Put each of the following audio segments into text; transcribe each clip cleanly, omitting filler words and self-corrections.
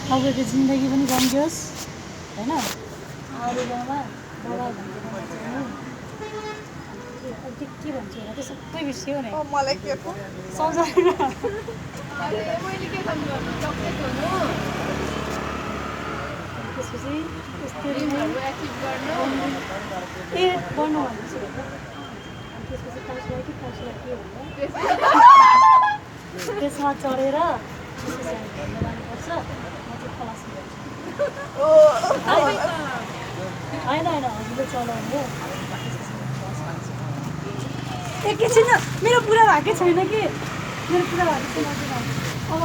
अबको जिन्दगी पनि रम्कियोस् हैन अरू गाउँमा बाबा भनेर के भन्छ होला त्यो सबै बिर्सियो नि मलाई के को सम्झाएर मैले के गर्नु चक्लेट हुनु त्यसपछि यस्तो एक्टिभ गर्नु ए गर्नु भन्दैछु त्यसपछि पासलाई के पासलाई के हुन्छ त्यसमा चढेर त्यसपछि हामी घरमा जानुपर्छ होइन हजुरले चलाउनु एकैछिन मेरो पुरा भएकै छैन कि मेरो पुरा भएको छैन अब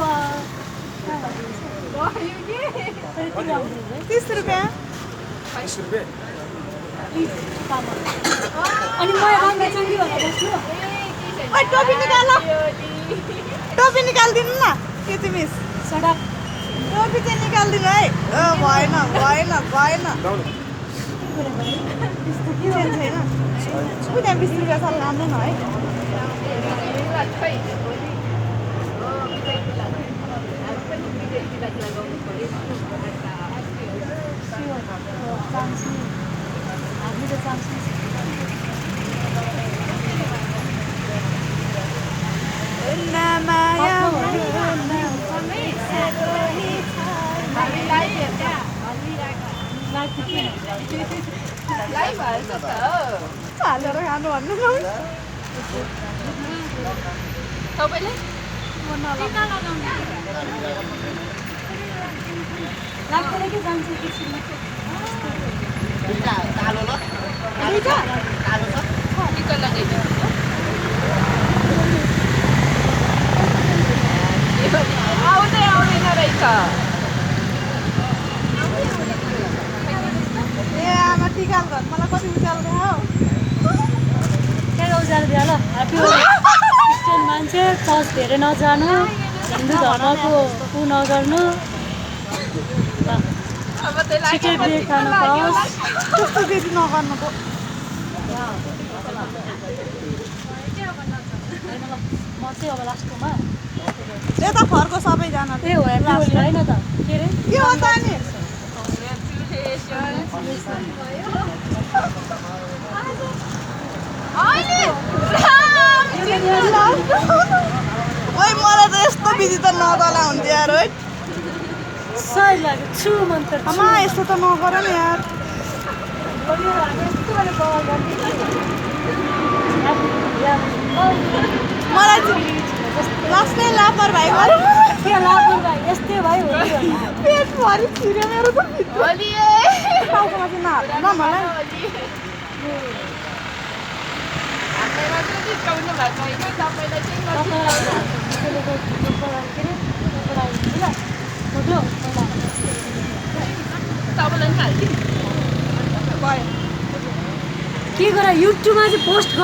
30 रुपैयाँ अनि म रङ्गा चङ्गी भनेर बस्नु टोपी निकालिदिनु न केटी मिस सडक टोपी चाहिँ निकालिदिनु है भएन छैन 20 रुपियाँ साल राम्रो न है हालेर खानु भन्नु तपाईले लाग्दैन कि जान्छ एकछिन टिका लगाइदिनु आउँदैन रहेछ ए आमा टिका घर मलाई कति उचाल भयो क्या उजाल दियो ल ह्याप्पी क्रिस्चियन मान्छे चर्च धेरै नजानु हिन्दू धर्मको ऊ नगर्नु अब त्यसलाई छिटै बिहे खानु पाओस् त्यस्तो दिदी नगर्नु पो म चाहिँ अब लास्टमा यता फर्को सबैजना ए हो ह्याप्पी होली होइन त के अरे के हो त नि ओइ मलाई त यस्तो बिजी त नदला हुन्थ्यो यार है सही लाग्यो छु मन त आमा यस्तो त नगर नि यार मलाई लास्टै लापरवाही गर्यो के लापरवाही यस्तै भयो पेटभरि छिर्यो मेरो त भित्र टाउकोमा चाहिँ नहाल्नु न मलाई के गर युट्युबमा चाहिँ पोस्ट गर